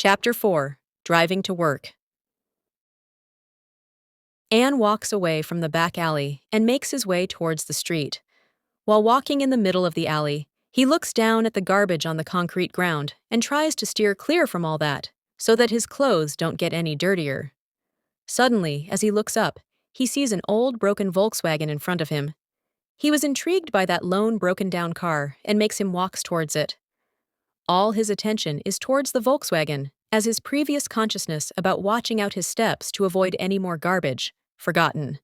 Chapter 4. Driving to Work. Anne walks away from the back alley and makes his way towards the street. While walking in the middle of the alley, he looks down at the garbage on the concrete ground and tries to steer clear from all that, so that his clothes don't get any dirtier. Suddenly, as he looks up, he sees an old broken Volkswagen in front of him. He was intrigued by that lone broken-down car and makes him walk towards it. All his attention is towards the Volkswagen, as his previous consciousness about watching out his steps to avoid any more garbage, forgotten.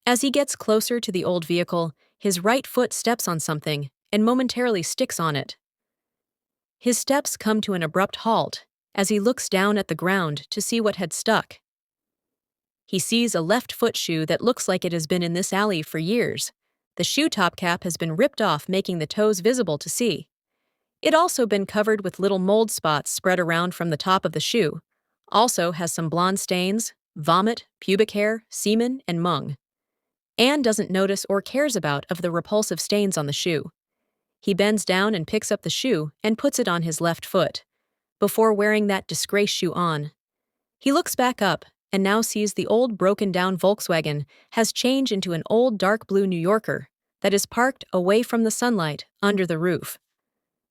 As he gets closer to the old vehicle, his right foot steps on something and momentarily sticks on it. His steps come to an abrupt halt as he looks down at the ground to see what had stuck. He sees a left foot shoe that looks like it has been in this alley for years. The shoe top cap has been ripped off, making the toes visible to see. It also been covered with little mold spots spread around from the top of the shoe. Also has some blonde stains, vomit, pubic hair, semen, and mung. Anne doesn't notice or cares about of the repulsive stains on the shoe. He bends down and picks up the shoe and puts it on his left foot, before wearing that disgrace shoe on. He looks back up and now sees the old broken-down Volkswagen has changed into an old dark blue New Yorker that is parked away from the sunlight under the roof.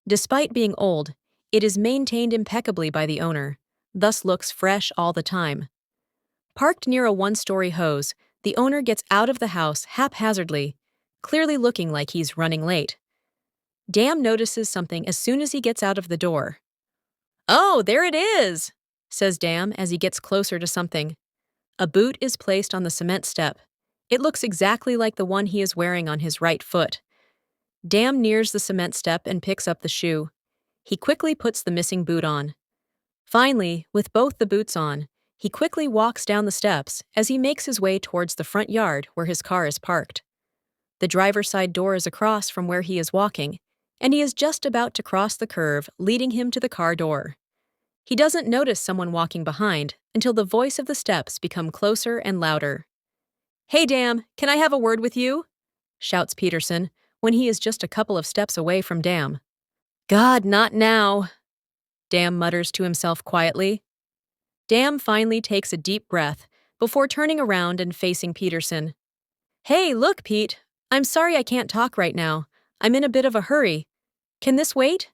Despite being old, it is maintained impeccably by the owner, thus looks fresh all the time. Parked near a one-story hose, the owner gets out of the house haphazardly, clearly looking like he's running late. Dam notices something as soon as he gets out of the door. "Oh, there it is," says Dam as he gets closer to something. A boot is placed on the cement step. It looks exactly like the one he is wearing on his right foot. Dam nears the cement step and picks up the shoe. He quickly puts the missing boot on. Finally, with both the boots on, he quickly walks down the steps as he makes his way towards the front yard where his car is parked. The driver's side door is across from where he is walking, and he is just about to cross the curve leading him to the car door. He doesn't notice someone walking behind until the voice of the steps become closer and louder. "Hey, Dam, can I have a word with you?" shouts Peterson, when he is just a couple of steps away from Dam. "God, not now," Dam mutters to himself quietly. Dam finally takes a deep breath before turning around and facing Peterson. "Hey, look, Pete. I'm sorry I can't talk right now. I'm in a bit of a hurry. Can this wait?"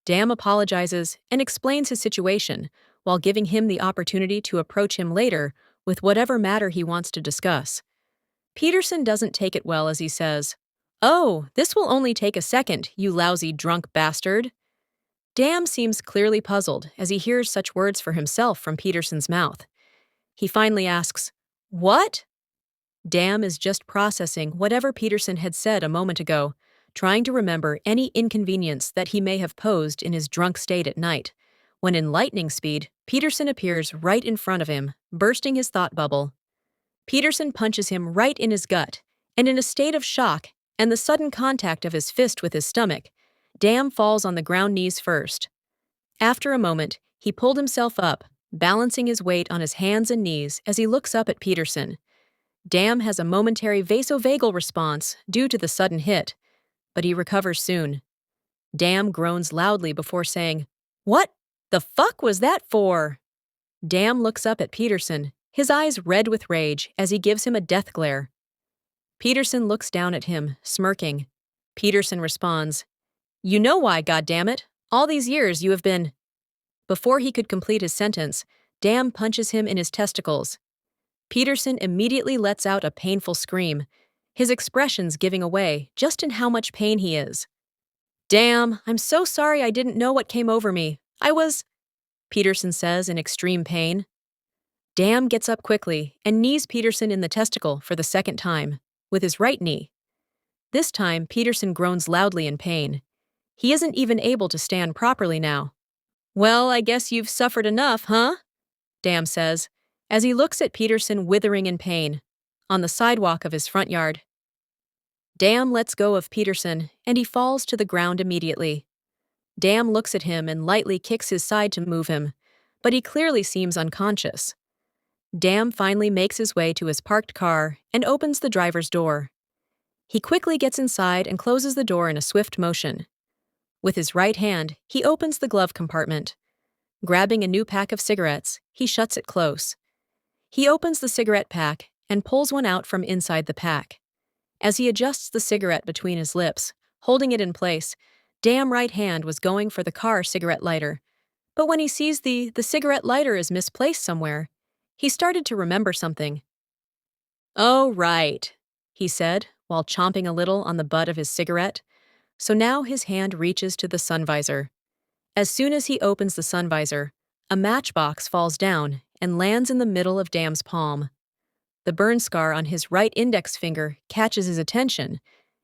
Dam apologizes and explains his situation while giving him the opportunity to approach him later with whatever matter he wants to discuss. Peterson doesn't take it well as he says, "Oh, this will only take a second, you lousy drunk bastard." Dam seems clearly puzzled as he hears such words for himself from Peterson's mouth. He finally asks, "What?" Dam is just processing whatever Peterson had said a moment ago, trying to remember any inconvenience that he may have posed in his drunk state at night, when in lightning speed, Peterson appears right in front of him, bursting his thought bubble. Peterson punches him right in his gut, and in a state of shock and the sudden contact of his fist with his stomach, Dam falls on the ground knees first. After a moment, he pulled himself up, balancing his weight on his hands and knees as he looks up at Peterson. Dam has a momentary vasovagal response due to the sudden hit, but he recovers soon. Dam groans loudly before saying, "What the fuck was that for?" Dam looks up at Peterson, his eyes red with rage as he gives him a death glare. Peterson looks down at him, smirking. Peterson responds, "You know why, goddammit. All these years you have been—" Before he could complete his sentence, Dam punches him in his testicles. Peterson immediately lets out a painful scream, his expressions giving away just in how much pain he is. "Dam, I'm so sorry I didn't know what came over me. I was—" Peterson says in extreme pain. Dam gets up quickly and knees Peterson in the testicle for the second time, with his right knee. This time, Peterson groans loudly in pain. He isn't even able to stand properly now. "Well, I guess you've suffered enough, huh?" Dam says, as he looks at Peterson withering in pain, on the sidewalk of his front yard. Dam lets go of Peterson, and he falls to the ground immediately. Dam looks at him and lightly kicks his side to move him, but he clearly seems unconscious. Dam finally makes his way to his parked car and opens the driver's door. He quickly gets inside and closes the door in a swift motion. With his right hand, he opens the glove compartment. Grabbing a new pack of cigarettes, he shuts it close. He opens the cigarette pack and pulls one out from inside the pack. As he adjusts the cigarette between his lips, holding it in place, Dam's right hand was going for the car cigarette lighter. But when he sees the cigarette lighter is misplaced somewhere, he started to remember something. "Oh, right," he said, while chomping a little on the butt of his cigarette. So now his hand reaches to the sun visor. As soon as he opens the sun visor, a matchbox falls down and lands in the middle of Dam's palm. The burn scar on his right index finger catches his attention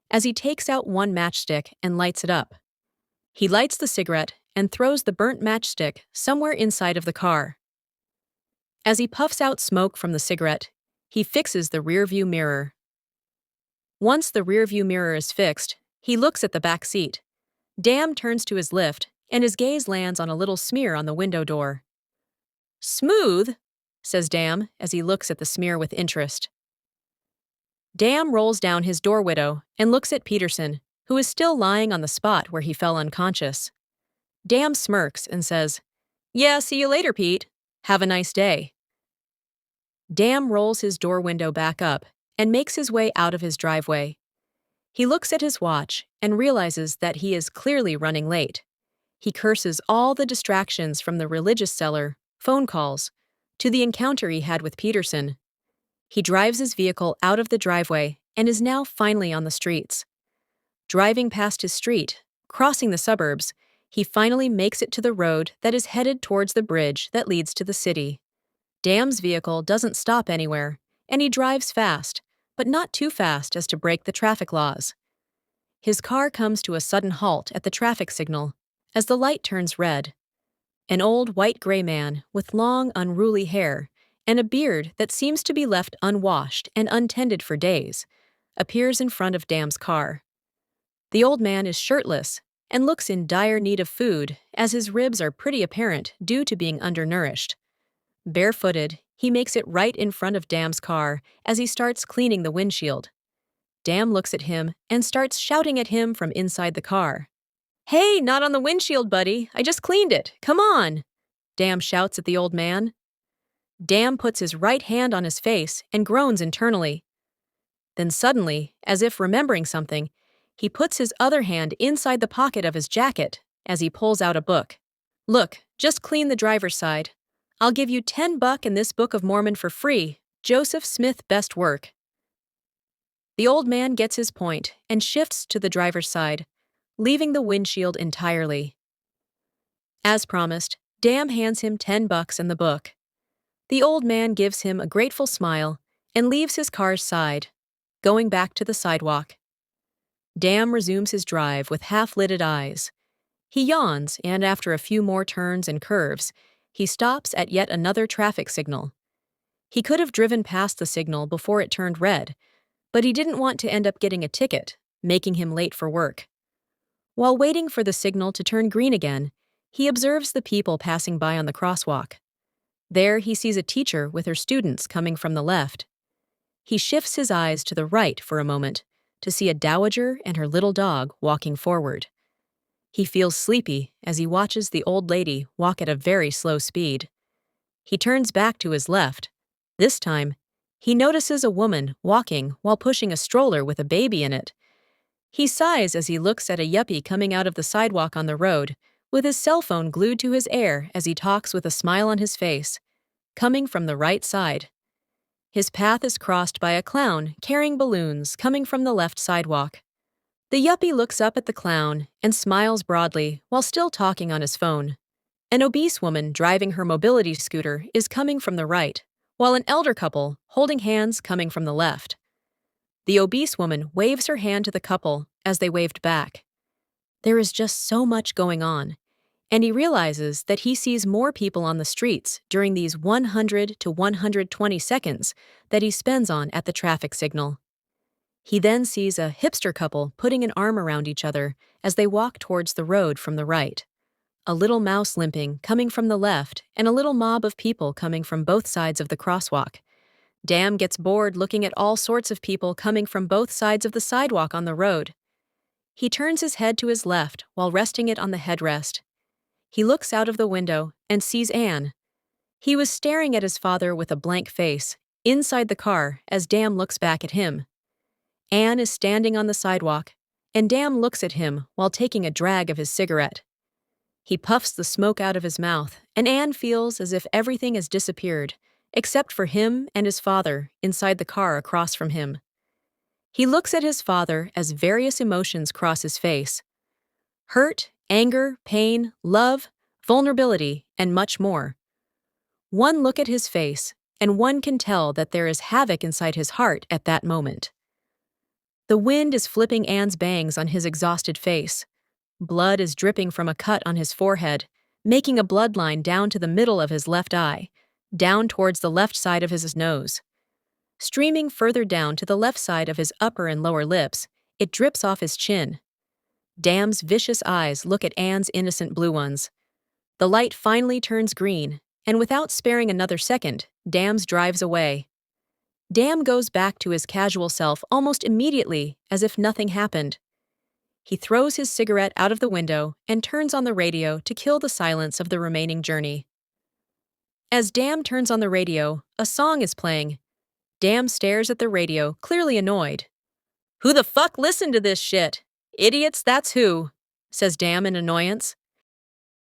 as he takes out one matchstick and lights it up. He lights the cigarette and throws the burnt matchstick somewhere inside of the car. As he puffs out smoke from the cigarette, he fixes the rearview mirror. Once the rearview mirror is fixed, he looks at the back seat. Dam turns to his lift, and his gaze lands on a little smear on the window door. "Smooth," says Dam as he looks at the smear with interest. Dam rolls down his door window and looks at Peterson, who is still lying on the spot where he fell unconscious. Dam smirks and says, "Yeah, see you later, Pete. Have a nice day." Dam rolls his door window back up and makes his way out of his driveway. He looks at his watch and realizes that he is clearly running late. He curses all the distractions from the religious seller, phone calls, to the encounter he had with Peterson. He drives his vehicle out of the driveway and is now finally on the streets. Driving past his street, crossing the suburbs, he finally makes it to the road that is headed towards the bridge that leads to the city. Dam's vehicle doesn't stop anywhere, and he drives fast, but not too fast as to break the traffic laws. His car comes to a sudden halt at the traffic signal as the light turns red. An old white-gray man with long, unruly hair and a beard that seems to be left unwashed and untended for days appears in front of Dam's car. The old man is shirtless and looks in dire need of food as his ribs are pretty apparent due to being undernourished. Barefooted, he makes it right in front of Dam's car as he starts cleaning the windshield. Dam looks at him and starts shouting at him from inside the car. "Hey, not on the windshield, buddy. I just cleaned it. Come on!" Dam shouts at the old man. Dam puts his right hand on his face and groans internally. Then suddenly, as if remembering something, he puts his other hand inside the pocket of his jacket as he pulls out a book. "Look, just clean the driver's side. I'll give you $10 in this Book of Mormon for free. Joseph Smith best work." The old man gets his point and shifts to the driver's side, leaving the windshield entirely. As promised, Dam hands him $10 and the book. The old man gives him a grateful smile and leaves his car's side, going back to the sidewalk. Dam resumes his drive with half-lidded eyes. He yawns, and after a few more turns and curves, he stops at yet another traffic signal. He could have driven past the signal before it turned red, but he didn't want to end up getting a ticket, making him late for work. While waiting for the signal to turn green again, he observes the people passing by on the crosswalk. There he sees a teacher with her students coming from the left. He shifts his eyes to the right for a moment to see a dowager and her little dog walking forward. He feels sleepy as he watches the old lady walk at a very slow speed. He turns back to his left. This time, he notices a woman walking while pushing a stroller with a baby in it. He sighs as he looks at a yuppie coming out of the sidewalk on the road, with his cell phone glued to his ear as he talks with a smile on his face, coming from the right side. His path is crossed by a clown carrying balloons coming from the left sidewalk. The yuppie looks up at the clown and smiles broadly while still talking on his phone. An obese woman driving her mobility scooter is coming from the right, while an elder couple holding hands coming from the left. The obese woman waves her hand to the couple as they waved back. There is just so much going on, and he realizes that he sees more people on the streets during these 100 to 120 seconds that he spends on at the traffic signal. He then sees a hipster couple putting an arm around each other as they walk towards the road from the right. A little mouse limping coming from the left and a little mob of people coming from both sides of the crosswalk. Dam gets bored looking at all sorts of people coming from both sides of the sidewalk on the road. He turns his head to his left while resting it on the headrest. He looks out of the window and sees Anne. He was staring at his father with a blank face, inside the car, as Dam looks back at him. Anne is standing on the sidewalk, and Dam looks at him while taking a drag of his cigarette. He puffs the smoke out of his mouth, and Anne feels as if everything has disappeared, except for him and his father inside the car across from him. He looks at his father as various emotions cross his face: hurt, anger, pain, love, vulnerability, and much more. One look at his face, and one can tell that there is havoc inside his heart at that moment. The wind is flipping Anne's bangs on his exhausted face. Blood is dripping from a cut on his forehead, making a bloodline down to the middle of his left eye, down towards the left side of his nose. Streaming further down to the left side of his upper and lower lips, it drips off his chin. Dam's vicious eyes look at Anne's innocent blue ones. The light finally turns green, and without sparing another second, Dams drives away. Dam goes back to his casual self almost immediately, as if nothing happened. He throws his cigarette out of the window and turns on the radio to kill the silence of the remaining journey. As Dam turns on the radio, a song is playing. Dam stares at the radio, clearly annoyed. "Who the fuck listened to this shit? Idiots, that's who," says Dam in annoyance.